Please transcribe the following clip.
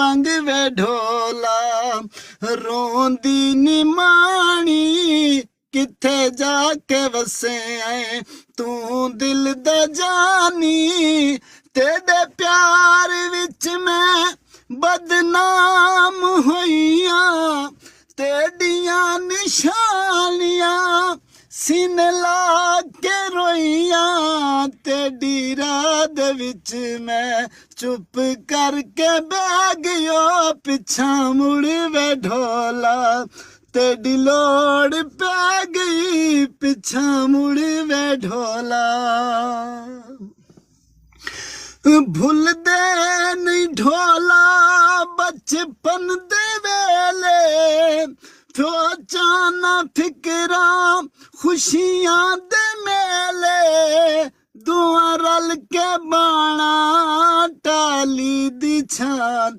वांग वे ढोला रोंदी निमाणी किथे जाके वसे आए तू दिल दा जानी तेरे प्यार विच मैं बदनाम होइया तेडियां निशानियां सीने ला के रोइया तेडी रात विच मैं चुप करके बह गयो पिछा मुड़ वे ढोला तेडी लोड़ पै गई पिछा मुड़ वे ढोला भुल दे नहीं ढोला बचपन दे वेले सोचाना फिकरा खुशियां दे मेले दुआ रल के बाणा टाली दी छां